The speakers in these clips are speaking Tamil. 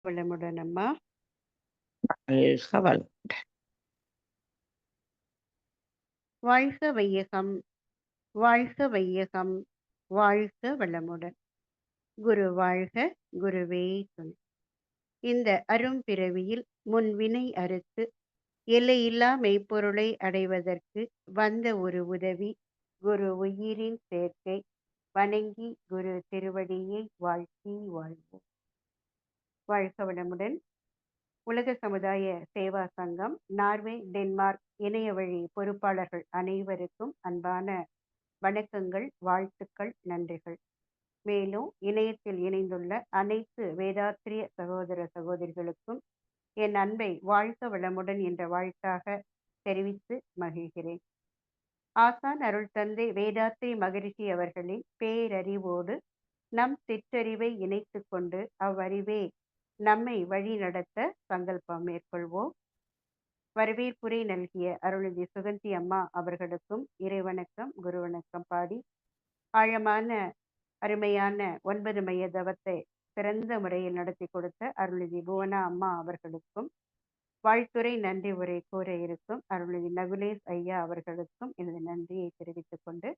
வளமுடன் அம்மா. வாழ்க வளம். வாழ்க வையகம், வாழ்க வையகம், வாழ்க வளமுடன். குரு வாழ்க, குருவே துணை. இந்த அரும்பிறவியில் முன்வினை அறுத்து எல்லையில்லா மெய்ப்பொருளை அடைவதற்கு வந்த ஒரு உதவி குரு உயிரின் சேர்க்கை. வணங்கி குரு திருவடியை வாழ்த்தி வாழ்வோம். வாழ்க வளமுடன். உலக சமுதாய சேவா சங்கம் நார்வே டென்மார்க் இணைய வழி பொறுப்பாளர்கள் அனைவருக்கும் அன்பான வணக்கங்கள், வாழ்த்துக்கள், நன்றிகள். மேலும் இணையத்தில் இணைந்துள்ள அனைத்து வேதாத்திரிய சகோதர சகோதரிகளுக்கும் என் அன்பை வாழ்க வளமுடன் என்ற வாழ்த்தாக தெரிவித்து மகிழ்கிறேன். ஆசான் அருள் தந்தை வேதாத்திரி மகரிஷி அவர்களின் பேரறிவோடு நம் சிற்றறிவை இணைத்து கொண்டு அவ்வறிவே நம்மை வழி நடத்த சங்கல்பம் மேற்கொள்வோம். வரவேற்புரை நல்கிய அருள்நிதி சுகந்தி அம்மா அவர்களுக்கும் இறைவணக்கம், குரு வணக்கம் பாடி ஆழமான அருமையான 9 மைய தவத்தை சிறந்த முறையில் நடத்தி கொடுத்த அருள்நிதி புவனா அம்மா அவர்களுக்கும் வாழ்த்துறை நன்றி உரை கூற இருக்கும் அருள்நிதி நகுலேஷ் ஐயா அவர்களுக்கும் எனது நன்றியை தெரிவித்துக் கொண்டு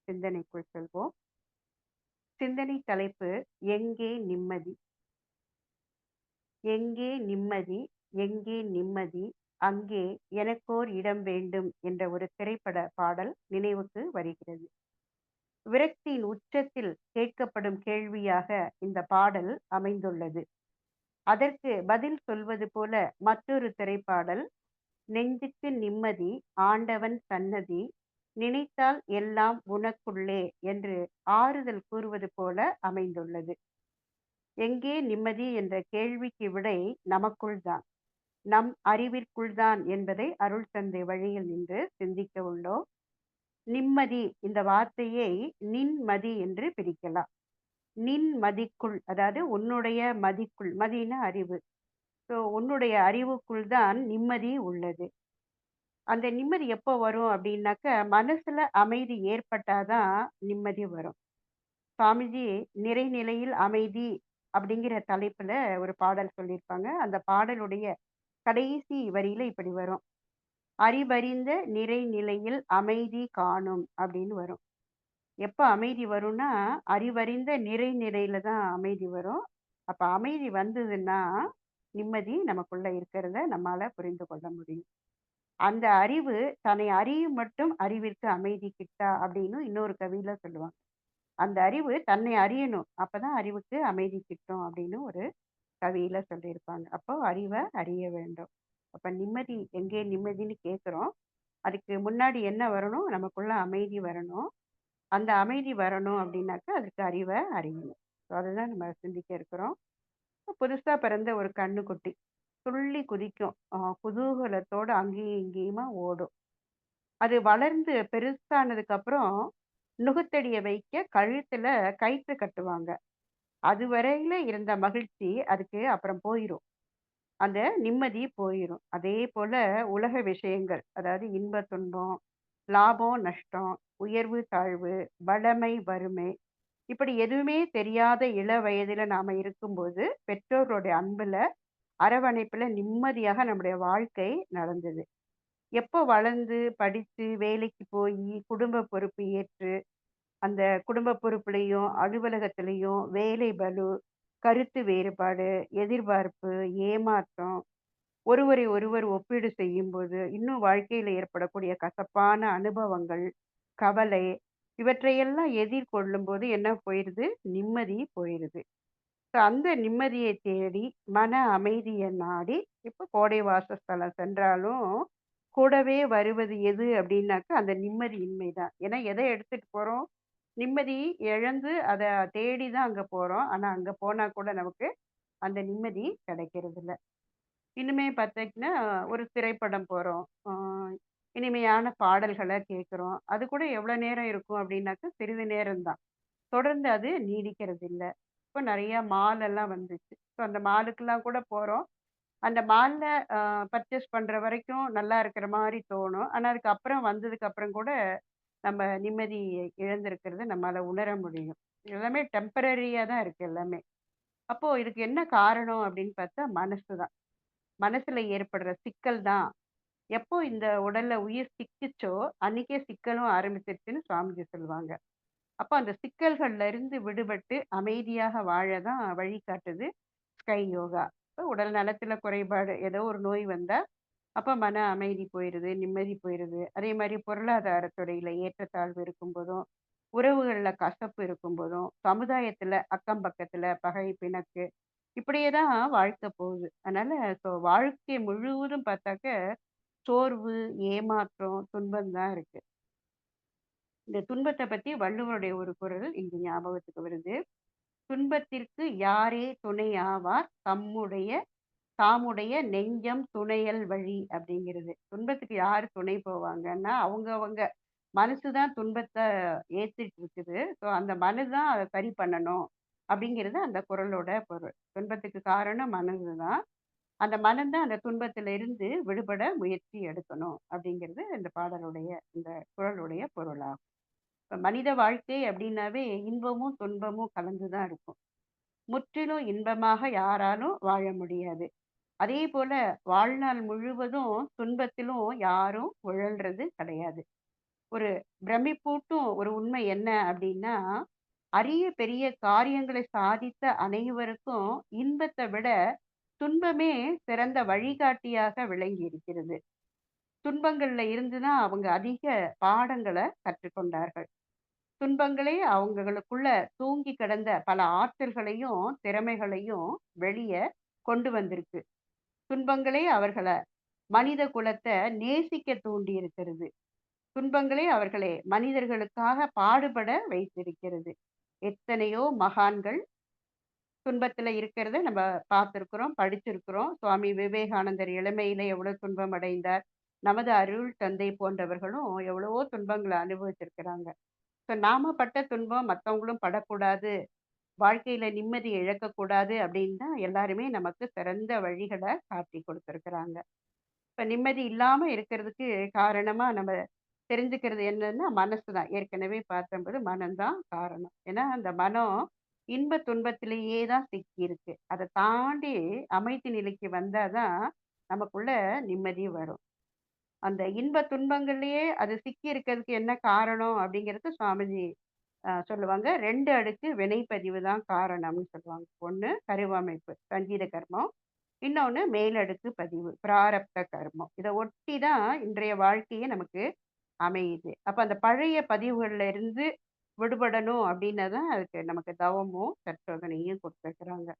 சிந்தனைக்குள் செல்வோம். சிந்தனை தலைப்பு எங்கே நிம்மதி. எங்கே நிம்மதி, எங்கே நிம்மதி, அங்கே எனக்கோர் இடம் வேண்டும் என்ற ஒரு திரைப்பட பாடல் நினைவுக்கு வருகிறது. விரக்தியின் உச்சத்தில் கேட்கப்படும் கேள்வியாக இந்த பாடல் அமைந்துள்ளது. அதற்கு பதில் சொல்வது போல மற்றொரு திரைப்பாடல் நெஞ்சுக்கு நிம்மதி ஆண்டவன் சன்னதி நினைத்தால் எல்லாம் உனக்குள்ளே என்று ஆறுதல் கூறுவது போல அமைந்துள்ளது. எங்கே நிம்மதி என்ற கேள்விக்கு விடை நமக்குள் தான், நம் அறிவிற்குள் தான் என்பதை அருள் தந்தை வழியில் நின்று சிந்திக்க உள்ளோம். நிம்மதி இந்த வார்த்தையை நின்மதி என்று பிரிக்கலாம். நின்மதிக்குள், அதாவது உன்னுடைய மதிக்குள், மதினா அறிவு. ஸோ உன்னுடைய அறிவுக்குள் தான் நிம்மதி உள்ளது. அந்த நிம்மதி எப்போ வரும் அப்படின்னாக்க மனசுல அமைதி ஏற்பட்டாதான் நிம்மதி வரும். சுவாமிஜி நிறைநிலையில் அமைதி அப்படிங்கிற தலைப்புல ஒரு பாடல் சொல்லியிருப்பாங்க. அந்த பாடலுடைய கடைசி வரியில இப்படி வரும், அறிவறிந்த நிறைநிலையில் அமைதி காணும் அப்படின்னு வரும். எப்ப அமைதி வரும்னா அறிவறிந்த நிறைநிலையில தான் அமைதி வரும். அப்ப அமைதி வந்ததுன்னா நிம்மதி நமக்குள்ள இருக்கிறத நம்மால புரிந்து கொள்ள முடியும். அந்த அறிவு தன்னை அறியும் மட்டும் அறிவிற்கு அமைதி கிட்டா அப்படின்னு இன்னொரு கவியில சொல்லுவாங்க. அந்த அறிவு தன்னை அறியணும், அப்பதான் அறிவுக்கு அமைதி கிட்டும் அப்படின்னு ஒரு கவியில சொல்லியிருப்பாங்க. அப்போ அறிவை அறிய வேண்டும். அப்ப நிம்மதி எங்கே நிம்மதின்னு கேட்குறோம். அதுக்கு முன்னாடி என்ன வரணும், நமக்குள்ள அமைதி வரணும். அந்த அமைதி வரணும் அப்படின்னாக்கா அதுக்கு அறிவை அறியணும். ஸோ அதுதான் நம்ம சிந்திக்க இருக்கிறோம். புதுசா பிறந்த ஒரு கண்ணுக்குட்டி துள்ளி குதிக்கும், குதூகலத்தோட அங்கேயும் இங்கேயுமா ஓடும். அது வளர்ந்து பெருசானதுக்கு அப்புறம் நுகத்தடிய வைக்க கழுத்துல கயிற்று கட்டுவாங்க. அது வரையில இருந்த மகிழ்ச்சி அதுக்கு அப்புறம் போயிரும், அந்த நிம்மதி போயிரும். அதே போல உலக விஷயங்கள், அதாவது இன்ப துன்பம், லாபம் நஷ்டம், உயர்வு தாழ்வு, வளமை வறுமை, இப்படி எதுவுமே தெரியாத இள வயதுல நாம இருக்கும்போது பெற்றோர்களுடைய அன்புல அரவணைப்புல நிம்மதியாக நம்முடைய வாழ்க்கை நடந்தது. எப்போ வளர்ந்து படித்து வேலைக்கு போய் குடும்ப பொறுப்பு ஏற்று அந்த குடும்ப பொறுப்புலையும் அலுவலகத்திலையும் வேலை பளு, கருத்து வேறுபாடு, எதிர்பார்ப்பு, ஏமாற்றம், ஒருவரை ஒருவர் ஒப்பீடு செய்யும்போது இன்னும் வாழ்க்கையில ஏற்படக்கூடிய கசப்பான அனுபவங்கள், கவலை, இவற்றையெல்லாம் எதிர்கொள்ளும் போது என்ன போயிருது, நிம்மதி போயிருது. ஸோ அந்த நிம்மதியை தேடி மன அமைதியை நாடி இப்போ கோடை வாசஸ்தலம் சென்றாலும் கூடவே வருவது எது அப்படின்னாக்கா அந்த நிம்மதியின்மை தான். ஏன்னா எதை எடுத்துட்டு போறோம், நிம்மதி இழந்து அதை தேடி தான் அங்க போறோம். ஆனா அங்க போனா கூட நமக்கு அந்த நிம்மதி கிடைக்கிறது இல்ல. இன்னுமே பார்த்தீங்கன்னா ஒரு திரைப்படம் போறோம், இனிமையான பாடல்களை கேட்குறோம். அது கூட எவ்வளோ நேரம் இருக்கும் அப்படின்னாக்கா சிறிது நேரம்தான், தொடர்ந்து அது நீடிக்கிறது இல்லை. இப்போ நிறைய மால் எல்லாம் வந்துச்சு. ஸோ அந்த மாலுக்கெல்லாம் கூட போறோம். அந்த மால்ல பர்ச்சேஸ் பண்ற வரைக்கும் நல்லா இருக்கிற மாதிரி தோணும். ஆனா அதுக்கப்புறம் வந்ததுக்கு அப்புறம் கூட நம்ம நிம்மதி இழந்திருக்கிறத நம்மால உணர முடியும். எல்லாமே டெம்பரரியா தான் இருக்கு எல்லாமே. அப்போ இதுக்கு என்ன காரணம் அப்படின்னு பார்த்தா மனசு தான். மனசுல ஏற்படுற சிக்கல் தான். எப்போ இந்த உடல்ல உயிர் சிக்கிச்சோ, அன்னைக்கே சிக்கலும் ஆரம்பிச்சிருச்சுன்னு சுவாமிஜி சொல்லுவாங்க. அப்போ அந்த சிக்கல்கள்ல இருந்து விடுபட்டு அமைதியாக வாழ தான் வழிகாட்டுது ஸ்கை யோகா. இப்ப உடல் நலத்துல குறைபாடு, ஏதோ ஒரு நோய் வந்தா, அப்ப மன அமைதி போயிருது, நிம்மதி போயிருது. அதே மாரி பொருளாதார துறையில ஏற்றத்தாழ்வு இருக்கும்போதும், உறவுகள்ல கசப்பு இருக்கும்போதும், சமுதாயத்துல அக்கம் பக்கத்துல பகை, பிணக்கு இப்படியே தான் வாழ்க்கை போகுது. அதனால வாழ்க்கை முழுவதும் பார்த்தாக்க சோர்வு, ஏமாற்றம், துன்பம் தான் இருக்கு. இந்த துன்பத்த பத்தி வள்ளுவருடைய ஒரு குறள் இங்க ஞாபகத்துக்கு வருது. "துன்பத்திற்கு யாரே துணை ஆவார் தாமுடைய நெஞ்சம் துணையல் வழி" அப்படிங்கிறது. துன்பத்துக்கு யார் துணை போவாங்கன்னா, அவங்க மனசு தான் துன்பத்த ஏத்துட்டு இருக்குது. ஸோ அந்த மனது தான் அத சரி பண்ணணும் அப்படிங்கிறது அந்த குறளோட பொருள். துன்பத்துக்கு காரணம் மனது தான். அந்த மனம் தான் அந்த துன்பத்தில இருந்து விடுபட முயற்சி எடுக்கணும் அப்படிங்கிறது இந்த பாடலுடைய இந்த குறளுடைய பொருளாகும். இப்ப மனித வாழ்க்கை அப்படின்னாவே இன்பமும், துன்பமும் கலந்து தான் இருக்கும். முற்றிலும் இன்பமாக யாராலும் வாழ முடியாது. அதேபோல வாழ்நாள் முழுவதும் துன்பத்திலும் யாரும் உழல்றது கிடையாது. ஒரு பிரமிப்பூட்டும் ஒரு உண்மை என்ன அப்படின்னா, அரிய பெரிய காரியங்களை சாதித்த அனைவருக்கும் இன்பத்தை விட துன்பமே சிறந்த வழிகாட்டியாக விளங்கி இருக்கிறது. துன்பங்கள்ல இருந்து தான் அவங்க அதிக பாடங்களை கற்றுக்கொண்டார்கள். துன்பங்களே அவங்களுக்குள்ள தூங்கி கிடந்த பல ஆற்றல்களையும், திறமைகளையும் வெளிய கொண்டு வந்திருக்கு. துன்பங்களே அவர்கள மனித குலத்த நேசிக்க தூண்டி இருக்கிறது. துன்பங்களே அவர்களை மனிதர்களுக்காக பாடுபட வைத்திருக்கிறது. எத்தனையோ மகான்கள் துன்பத்துல இருக்கிறத நம்ம பார்த்திருக்கிறோம், படிச்சிருக்கிறோம். சுவாமி விவேகானந்தர் இளமையில எவ்வளவு துன்பம் அடைந்தார். நமது அருள் தந்தை போன்றவர்களும் எவ்வளவோ துன்பங்கள அனுபவிச்சிருக்கிறாங்க. இப்ப நாம பட்ட துன்பம் மத்தவங்களும் படக்கூடாது, வாழ்க்கையில நிம்மதி இழக்கக்கூடாது அப்படின்னு தான் எல்லாருமே நமக்கு சிறந்த வழிகள காட்டிக் குடுத்திருக்கிறாங்க. இப்ப நிம்மதி இல்லாம இருக்கிறதுக்கு காரணமா நம்ம தெரிஞ்சுக்கிறது என்னன்னா மனசு தான். ஏற்கனவே பார்த்தம்போது மனம் தான் காரணம். ஏன்னா அந்த மனம் இன்ப துன்பத்திலேயே தான் சிக்கியிருக்கு. அத தாண்டி அமைதி நிலைக்கு வந்தா தான் நமக்குள்ள நிம்மதி வரும். அந்த இன்ப துன்பங்கள்லயே அது சிக்கி இருக்கிறதுக்கு என்ன காரணம் அப்படிங்கிறது சுவாமிஜி சொல்லுவாங்க. 2 அடுக்கு வினைப்பதிவு தான் காரணம்னு சொல்லுவாங்க. 1 கருவமைப்பு, சஞ்சீத கர்மம். இன்னொன்னு மேலடுக்கு பதிவு, பிராரப்த கர்மம். இத ஒட்டி தான் இன்றைய வாழ்க்கையே நமக்கு அமையுது. அப்ப அந்த பழைய பதிவுகள்ல இருந்து விடுபடணும் அப்படின்னா தான் அதுக்கு நமக்கு தவமும், தற்சோதனையும் குடுத்துருக்குறாங்க.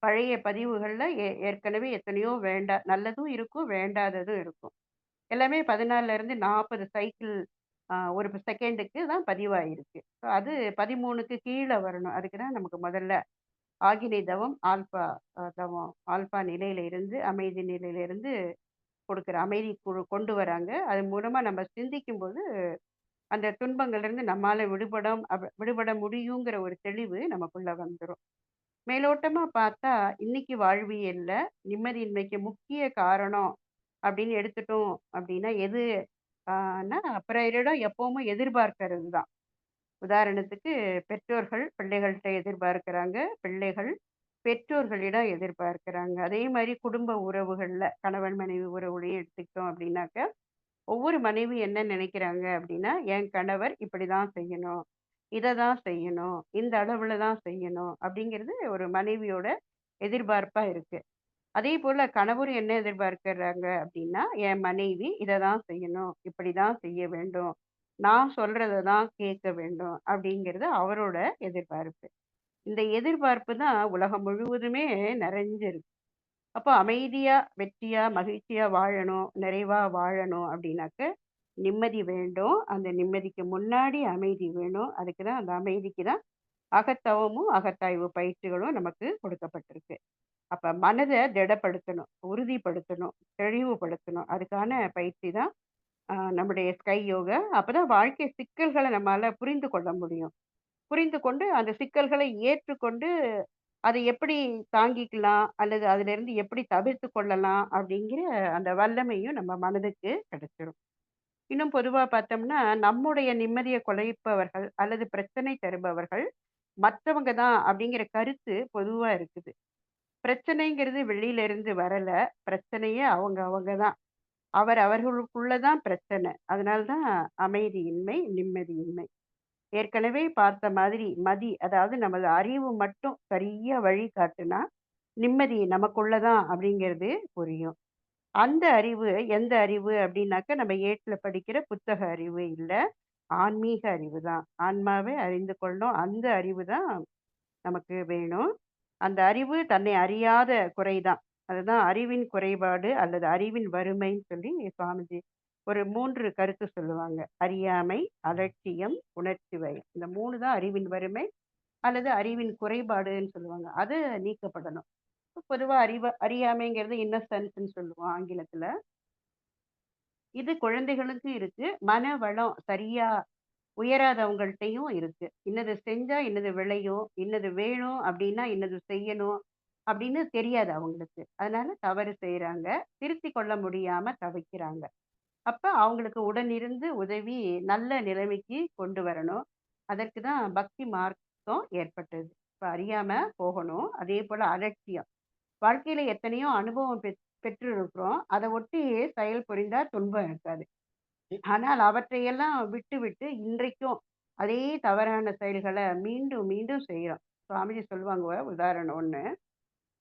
பழைய பதிவுகள்ல ஏற்கனவே எத்தனையோ நல்லதும் இருக்கும், வேண்டாததும் இருக்கும். எல்லாமே 14ல இருந்து 40 சைக்கிள் ஒரு செகண்டுக்கு தான் பதிவாயிருக்கு. ஸோ அது 13க்கு கீழ வரணும். அதுக்கு தான் நமக்கு முதல்ல ஆகினை தவம், ஆல்ஃபா தவம். ஆல்ஃபா நிலையில இருந்து, அமைதி நிலையில இருந்து கொடுக்குற அமைதி கொண்டு வராங்க. அது மூலமா நம்ம சிந்திக்கும்போது அந்த துன்பங்கள்லேருந்து நம்மால விடுபட முடியுங்கிற ஒரு தெளிவு நமக்குள்ள வந்துரும். மேலோட்டமா பார்த்தா, இன்னைக்கு வாழ்வியல்ல நிம்மதியின்மைக்கு முக்கிய காரணம் அப்படின்னு எடுத்துட்டோம் அப்படின்னா, எது ன்னா பிறரிடம் எப்பவுமே எதிர்பார்க்கிறது தான். உதாரணத்துக்கு பெற்றோர்கள் பிள்ளைகள்ட்ட எதிர்பார்க்கிறாங்க. பிள்ளைகள் பெற்றோர்களிடம் எதிர்பார்க்கிறாங்க. அதே மாரி குடும்ப உறவுகள்ல கணவன், மனைவி உறவுலயும் எடுத்துக்கிட்டோம் அப்படின்னாக்க ஒவ்வொரு மனைவி என்ன நினைக்கிறாங்க அப்படின்னா, என் கணவர் இப்படிதான் செய்யணும். இத தான் செய்யணும். இந்த அளவுல தான் செய்யணும். அப்படிங்கிறது ஒரு மனைவியோட எதிர்பார்ப்பா இருக்கு. அதேபோல கணவரும் என்ன எதிர்பார்க்கிறாங்க அப்படின்னா, என் மனைவி இத தான் செய்யணும். இப்படிதான் செய்ய வேண்டும். நான் சொல்றத தான் கேட்க வேண்டும். அப்படிங்கிறது அவரோட எதிர்பார்ப்பு. இந்த எதிர்பார்ப்பு தான் உலகம் முழுவதுமே நிறைஞ்சிருக்கு. அப்போ அமைதியா, வெற்றியா, மகிழ்ச்சியா வாழணும், நிறைவா வாழணும் அப்படின்னாக்க, நிம்மதி வேண்டும். அந்த நிம்மதிக்கு முன்னாடி அமைதி வேணும். அதுக்கு தான் அந்த அமைதிக்கு தான் அகத்தவமும், அகத்தாய்வு பயிற்சிகளும் நமக்கு கொடுக்கப்பட்டிருக்கு. அப்ப மனத திடப்படுத்தணும், உறுதிப்படுத்தணும், தெளிவுபடுத்தணும். அதுக்கான பயிற்சி தான் நம்முடைய ஸ்கை யோகா. அப்பதான் வாழ்க்கை சிக்கல்கள நம்மால புரிந்து கொள்ள முடியும். புரிந்து கொண்டு அந்த சிக்கல்களை ஏற்றுக்கொண்டு அதை எப்படி தாங்கிக்கலாம் அல்லது அதிலிருந்து எப்படி தவிர்த்து கொள்ளலாம் அப்படிங்கிற அந்த வல்லமையும் நம்ம மனதுக்கு கிடைச்சிரும். இன்னும் பொதுவா பார்த்தோம்னா, நம்முடைய நிம்மதிய குலைப்பவர்கள் அல்லது பிரச்சனை தருபவர்கள் மற்றவங்க தான் அப்படிங்கிற கருத்து பொதுவா இருக்குது. பிரச்சனைங்கிறது வெளியில இருந்து வரல. பிரச்சனையே அவங்க அவங்க தான். அவர்களுக்குள்ள தான் பிரச்சனை. அதனால தான் அமைதியின்மை, நிம்மதியின்மை. ஏற்கனவே பார்த்த மாதிரி அதாவது நமது அறிவு மட்டும் சரியா வழி காட்டுனா, நிம்மதி நமக்குள்ள தான் அப்படிங்கிறது புரியும். அந்த அறிவு எந்த அறிவு அப்படின்னாக்க, நம்ம ஏட்ல படிக்கிற புத்தக அறிவு இல்ல. ஆன்மீக அறிவு தான். ஆன்மாவை அறிந்து கொள்ளணும். அந்த அறிவு தான் நமக்கு வேணும். அந்த அறிவு தன்னை அறியாத குறைதான். அதுதான் அறிவின் குறைபாடு அல்லது அறிவின் வறுமைன்னு சொல்லி சுவாமிஜி ஒரு 3 கருத்து சொல்லுவாங்க. அறியாமை, அலட்சியம், உணர்ச்சி வயம். இந்த 3 தான் அறிவின் வறுமை அல்லது அறிவின் குறைபாடுன்னு சொல்லுவாங்க. அது நீக்கப்படணும். பொதுவா அறியாமைங்கிறது இன்னசென்ஸ்ன்னு சொல்லுவோம் ஆங்கிலத்துல. இது குழந்தைகளுக்கு இருக்கு. மன வளம் சரியா உயராதவங்கள்ட்டயும் இருக்கு. இன்னது செஞ்சா இன்னது விளையும், இன்னது வேணும் அப்டின்னா, இன்னது செய்யணும் அப்படின்னு தெரியாது அவங்களுக்கு. அதனால தவறு செய்றாங்க. திருத்திக் கொள்ள முடியாம தவிக்கிறாங்க. அப்ப அவங்களுக்கு உடனிருந்து உதவி நல்ல நிலைமைக்கு கொண்டு வரணும். அதற்கு தான் பக்தி மார்க்கம் ஏற்பட்டது. இப்ப அறியாம போகணும். அதேபோல அலட்சியம். வாழ்க்கையில எத்தனையோ அனுபவம் பெற்றிருக்கிறோம். அத ஒட்டி செயல் புரிந்தா துன்பம் இருக்காது. ஆனால் அவற்றையெல்லாம் விட்டுவிட்டு இன்றைக்கும் அதே தவறான செயல்கள மீண்டும், மீண்டும் செய்றோம். சுவாமிஜி சொல்லுவாங்க உதாரணம் ஒண்ணு.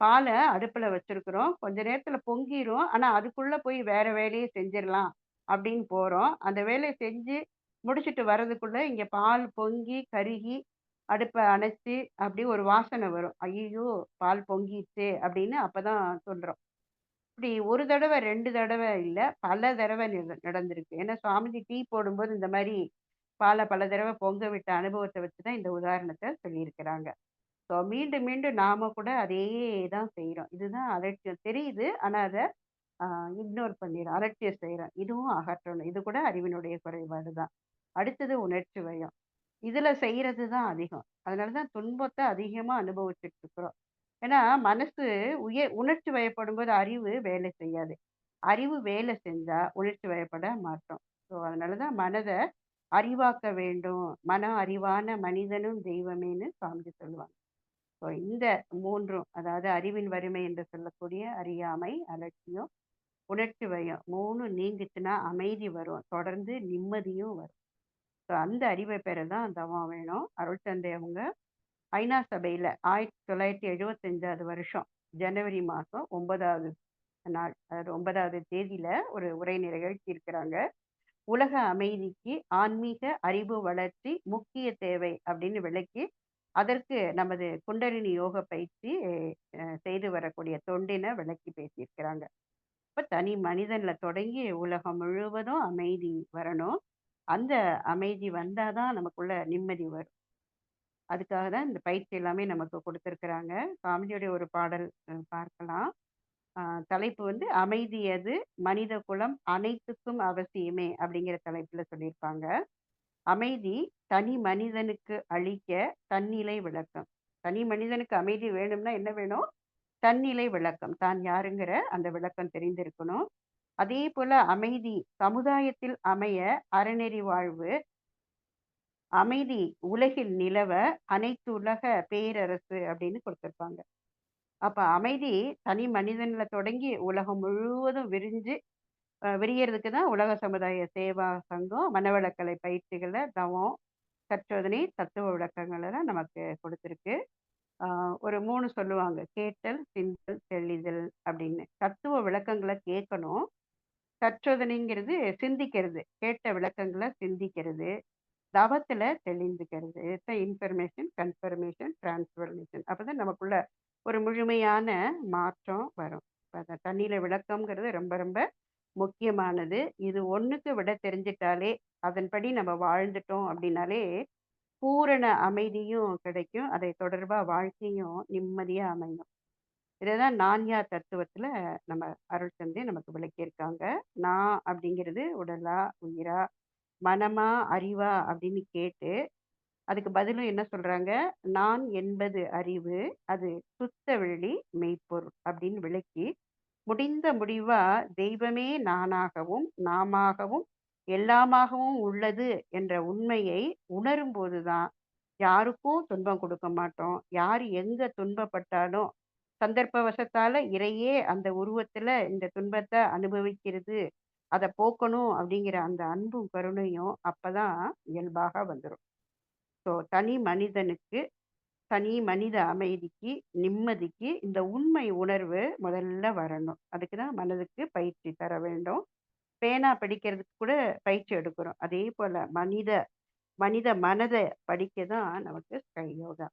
பால அடுப்புல வச்சிருக்கிறோம். கொஞ்ச நேரத்துல பொங்கிரும். ஆனா அதுக்குள்ள போய் வேற வேலைய செஞ்சிரலாம் அப்படின்னு போறோம். அந்த வேலைய செஞ்சு முடிச்சுட்டு வர்றதுக்குள்ள இங்க பால் பொங்கி, கருகி, அடுப்ப அணைச்சு அப்படி ஒரு வாசனை வரும். ஐய்யய்யோ! பால் பொங்கிருச்சே அப்படின்னு அப்பதான் சொல்றோம். இப்படி 1 தடவ, 2 தடவ இல்ல, பல தடவ நடந்திருக்கு. ஏன்னா சுவாமிஜி டீ போடும்போது இந்த மாரி பால பல தடவ பொங்க விட்ட அனுபவத்த வச்சு தான் இந்த உதாரணத்த சொல்லியிருக்கிறாங்க. ஸோ மீண்டும், மீண்டும் நாம கூட அதே தான் செய்றோம். இதுதான் அலட்சியம். தெரியுது. ஆனா அத அ இக்னோர் பண்ணிறோம். அலட்சியம் செய்றோம். இதுவும் அகற்றணும். இது கூட அறிவினுடைய குறைபாடு தான். அடுத்தது உணர்ச்சி வயம். இதுல செய்றது தான் அதிகம். அதனால தான் துன்பத்த அதிகமா அனுபவிச்சுட்டு இருக்கிறோம். ஏன்னா மனசு உணர்ச்சி வயப்படும்போது அறிவு வேலை செய்யாது. அறிவு வேலை செஞ்சா உணர்ச்சி வயப்பட மாட்டோம். ஸோ அதனால தான் மனத அறிவாக்க வேண்டும். மனம் அறிவான மனிதனும் தெய்வமேன்னு சுவாமிஜி சொல்லுவாங்க. ஸோ இந்த 3ம் அதாவது அறிவின் வறுமை என்று சொல்லக்கூடிய அறியாமை, அலட்சியம், உணர்ச்சி வயம் 3ம் நீங்குச்சுன்னா அமைதி வரும். தொடர்ந்து நிம்மதியும் வரும். ஸோ அந்த அறிவை பெற தான் தவம் வேணும். அருள் தந்தை அவங்க ஐநா சபையில 1975வது வருஷம் ஜனவரி மாசம் 9வது நாள், அதாவது 9வது தேதியில ஒரு உரை நிகழ்த்தியிருக்கிறாங்க. உலக அமைதிக்கு ஆன்மீக அறிவு வளர்ச்சி முக்கிய தேவை அப்படின்னு விளக்கி, அதற்கு நமது குண்டலினி யோக பயிற்சி செய்து வரக்கூடிய தொண்டின விளக்கி பேசியிருக்கிறாங்க. இப்ப தனி மனிதன்ல தொடங்கி உலகம் முழுவதும் அமைதி வரணும். அந்த அமைதி வந்தா தான் நமக்குள்ள நிம்மதி வரும். அதுக்காக தான் இந்த பயிற்சி எல்லாமே நமக்கு குடுத்திருக்கிறாங்க. சுவாமிஜியுடைய ஒரு பாடல் பார்க்கலாம். அ தலைப்பு வந்து "அமைதியது மனித குலம் அனைத்துக்கும் அவசியமே" அப்படிங்கிற தலைப்புல சொல்லியிருப்பாங்க. அமைதி தனி மனிதனுக்கு அளிக்க தன்னிலை விளக்கம். தனி மனிதனுக்கு அமைதி வேணும்னா என்ன வேணும்? தன்னிலை விளக்கம். தான் யாருங்கிற அந்த விளக்கம் தெரிந்திருக்கணும். அதேபோல அமைதி சமுதாயத்தில் அமைய அறநெறி வாழ்வு, அமைதி உலகில் நிலவ அனைத்துலக பேரரசு அப்படின்னு குடுத்திருப்பாங்க. அப்ப அமைதி தனி மனிதன்ல தொடங்கி உலகம் முழுவதும் விரியறதுக்கு தான் உலக சமுதாய சேவா சங்கம் மனவளக்கலை பயிற்சிகள, தவம், தற்சோதனை, தத்துவ விளக்கங்களெல்லாம் நமக்கு குடுத்திருக்கு. ஆ ஒரு 3 சொல்லுவாங்க. கேட்டல், சிந்தல், தெளிதல் அப்படின்னு. தத்துவ விளக்கங்கள கேட்கணும். தற்சோதனைங்கிறது சிந்திக்கிறது. கேட்ட விளக்கங்கள சிந்திக்கிறது. தவத்துல தெளிந்துக்கிறது. இதுதான் இன்ஃபர்மேஷன், கன்ஃபர்மேஷன், டிரான்ஸ்ஃபர்மேஷன். அப்பதான் நமக்குள்ள ஒரு முழுமையான மாற்றம் வரும். இப்ப அந்த தண்ணீல விளக்கம்ங்கிறது ரொம்ப ரொம்ப முக்கியமானது. இது 1க்கு விட தெரிஞ்சுட்டாலே, அதன்படி நம்ம வாழ்ந்துட்டோம் அப்படின்னாலே, பூரண அமைதியும் கிடைக்கும். அதை தொடர்பா வாழ்க்கையும் நிம்மதியா அமையும். இததான் நான் யார் தத்துவத்துல நம்ம அருள் தந்தை நமக்கு விளக்கியிருக்காங்க. நான் அப்படிங்கிறது உடலா, உயிரா, மனமா, அறிவா அப்படின்னு கேட்டு, அதுக்கு பதிலும் என்ன சொல்றாங்க? நான் என்பது அறிவு, அது சுத்த வெளி மெய்ப்பொருள் அப்படின்னு விளக்கி, முடிந்த முடிவா தெய்வமே நானாகவும், நாமாகவும், எல்லாமாகவும் உள்ளது என்ற உண்மையை உணரும்போது தான் யாருக்கும் துன்பம் கொடுக்க மாட்டோம். யார் எங்க துன்பப்பட்டாலும், சந்தர்ப்பவசத்தால இறையே அந்த உருவத்துல இந்த துன்பத்த அனுபவிக்கிறது, அத போக்கணும் அப்படிங்கிற அந்த அன்பும், கருணையும் அப்பதான் இயல்பாக வந்துரும். தனி மனிதனுக்கு, தனி மனித அமைதிக்கு, நிம்மதிக்கு இந்த உண்மை உணர்வு முதல்ல வரணும். அதுக்கு தான் மனதுக்கு பயிற்சி தர வேண்டும். பேனா படிக்கிறதுக்கு கூட பயிற்சி எடுக்கிறோம். அதே போல மனித மனித மனத படிக்க தான் நமக்கு ஸ்கை யோகா.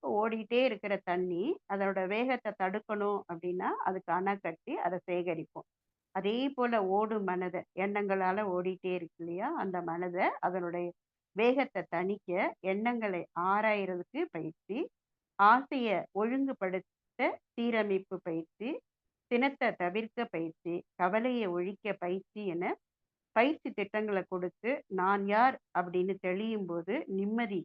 ஓடிட்டே இருக்கிற தண்ணி, அதோட வேகத்த தடுக்கணும் அப்படின்னா, அதுக்கு அணை கட்டி அத சேகரிப்போம். அதே போல ஓடும் மனத, எண்ணங்களால ஓடிட்டே இருக்கு இல்லையா? அந்த மனத அதனுடைய வேகத்த தணிக்க, எண்ணங்களை ஆராயறதுக்கு பயிற்சி, ஆசைய ஒழுங்குபடுத்த சீரமைப்பு பயிற்சி, சினத்த தவிர்க்க பயிற்சி, கவலைய ஒழிக்க பயிற்சி என பயிற்சி திட்டங்கள கொடுத்து, நான் யார் அப்படின்னு தெளியும்போது, நிம்மதி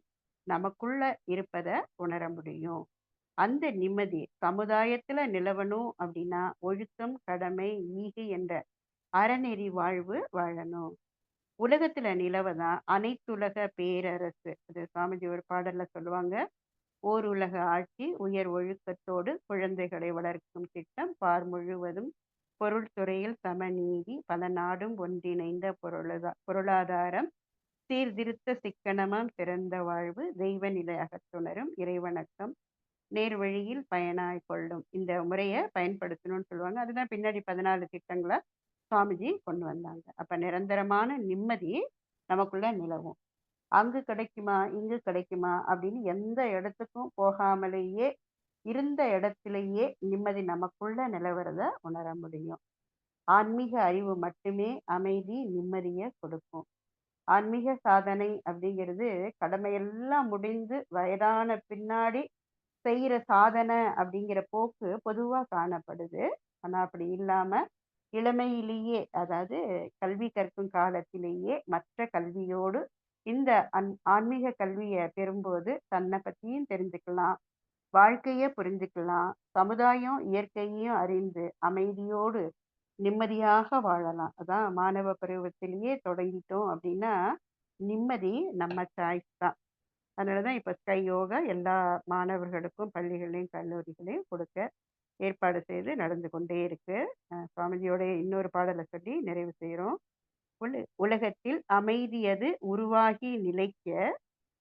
நமக்குள்ள இருப்பத உணர முடியும். அந்த நிம்மதி சமுதாயத்துல நிலவணும் அப்படின்னா, ஒழுக்கம், கடமை, ஈகை என்ற அறநெறி வாழ்வு வாழணும். உலகத்துல நிலவதான் அனைத்துலக பேரரசு. அது சாமிஜி ஒரு பாடல்ல சொல்லுவாங்க. ஓர் உலக ஆட்சி உயர் ஒழுக்கத்தோடு குழந்தைகளை வளர்க்கும் திட்டம் பார் முழுவதும் பொருள் துறையில் சமநீதி பல நாடும் ஒன்றிணைந்த பொருளாதாரம் சீர்திருத்த சிக்கனமாம் சிறந்த வாழ்வு தெய்வ நிலை அகத்துணரும் இறைவணக்கம் நேர்வழியில் பயனாய் கொள்ளும் இந்த முறையை பயன்படுத்தணும்னு சொல்லுவாங்க. அதுதான் பின்னாடி 14 திட்டங்களை சுவாமிஜி கொண்டு வந்தாங்க. அப்ப நிரந்தரமான நிம்மதி நமக்குள்ள நிலவும். அங்கு கிடைக்குமா இங்கு கிடைக்குமா அப்படின்னு எந்த இடத்துக்கும் போகாமலேயே இருந்த இடத்திலேயே நிம்மதி நமக்குள்ள நிலவரத உணர முடியும். ஆன்மீக அறிவு மட்டுமே அமைதி நிம்மதியை கொடுக்கும். ஆன்மீக சாதனை அப்படிங்கிறது கடமையெல்லாம் முடிந்து வயதான பின்னாடி செய்யற சாதனை அப்படிங்கிற போக்கு பொதுவா காணப்படுது. ஆனா அப்படி இல்லாம இளமையிலேயே, அதாவது கல்வி கற்கும் காலத்திலேயே மற்ற கல்வியோடு இந்த ஆன்மீக கல்வியை பெறும்போது தன்னை பத்தியும் தெரிஞ்சுக்கலாம், வாழ்க்கையை புரிஞ்சுக்கலாம், சமுதாயம் இயற்கையையும் அறிந்து அமைதியோடு நிம்மதியாக வாழலாம். அதான் மாணவ பருவத்திலேயே தொடங்கிட்டோம் அப்படின்னா நிம்மதி நம்ம சாய்ஸ் தான். அதனாலதான் இப்ப ஸ்கை யோகா எல்லா மாணவர்களுக்கும் பள்ளிகளையும் கல்லூரிகளையும் கொடுக்க ஏற்பாடு செய்து நடந்து கொண்டே இருக்கு. சுவாமிஜியோட இன்னொரு பாடலை சொல்லி நிறைவு செய்கிறோம். உலகத்தில் அமைதியது உருவாகி நிலைக்க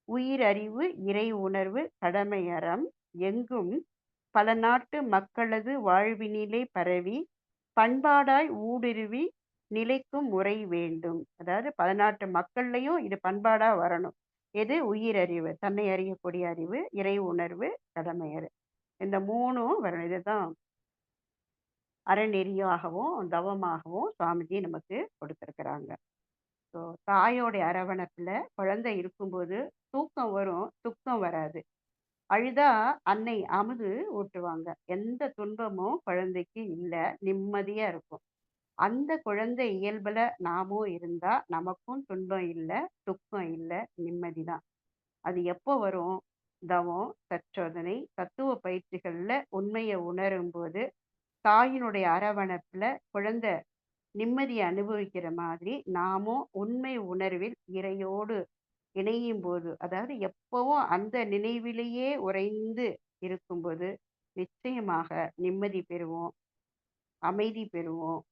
உயிரறிவு இறை உணர்வு கடமையறம் எங்கும் பல நாட்டு மக்களது வாழ்வினிலே பரவி பண்பாடாய் ஊடுருவி நிலைக்கும் முறை வேண்டும். அதாவது 14 மக்கள்லையும் இது பண்பாடா வரணும். எது? உயிரறிவு, தன்னை அறியக்கூடிய அறிவு, இறை உணர்வு, கடமையறு. இந்த 3ம் வரணும். இதுதான் அறநெறியாகவும் தவமாகவும் சுவாமிஜி நமக்கு கொடுத்திருக்கிறாங்க. ஸோ தாயோடைய அரவணைப்புல குழந்தை இருக்கும்போது தூக்கம் வரும், துக்கம் வராது. அழுதா அன்னை அமுது ஊட்டுவாங்க. எந்த துன்பமும் குழந்தைக்கு இல்லை, நிம்மதியா இருக்கும். அந்த குழந்தை இயல்புல நாமும் இருந்தா நமக்கும் துன்பம் இல்லை, துக்கம் இல்லை, நிம்மதி தான். அது எப்போ வரும்? தவம், தற்சோதனை, தத்துவ பயிற்சிகள்ல உண்மையை உணரும் போது தாயினுடைய அரவணைப்புல குழந்தை நிம்மதியை அனுபவிக்கிற மாதிரி நாமும் உண்மை உணர்வில் இறையோடு இணையும் போது, அதாவது எப்பவும் அந்த நினைவிலேயே உறைந்து இருக்கும்போது நிச்சயமாக நிம்மதி பெறுவோம், அமைதி பெறுவோம்.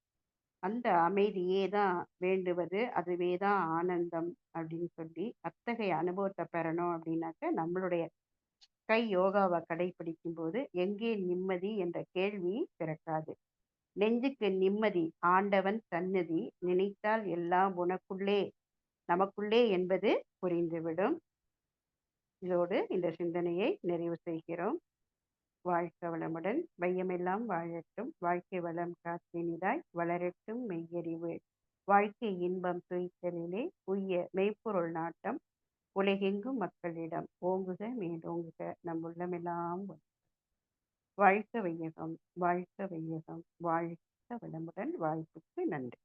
அந்த அமைதியே தான் வேண்டுவது, அதுவே தான் ஆனந்தம் அப்படின்னு சொல்லி அத்தகைய அனுபவத்தை பெறணும் அப்படின்னாக்க நம்மளுடைய கை யோகாவை கடைபிடிக்கும் போது எங்கே நிம்மதி என்ற கேள்வி பிறக்காது. நெஞ்சுக்கு நிம்மதி ஆண்டவன் சந்நிதி நினைத்தால் எல்லாம் உனக்குள்ளே நமக்குள்ளே என்பது புரிந்துவிடும். இதோடு இந்த சிந்தனையை நிறைவு செய்கிறோம். வாழ்க வளமுடன். வையமெல்லாம் வாழட்டும். வாழ்க்கை வளம் காத்தினிதாய் வளரட்டும் மெய்யறிவு. வாழ்க்கை இன்பம் துய்த்தலிலே உய்ய மெய்ப்பொருள் நாட்டம் உலகெங்கும் மக்களிடம் ஓங்குக மேலோங்குக நம் உள்ளமெல்லாம். வாழ்க வையகம், வாழ்க வையகம், வாழ்க வளமுடன். வாய்ப்புக்கு நன்றி.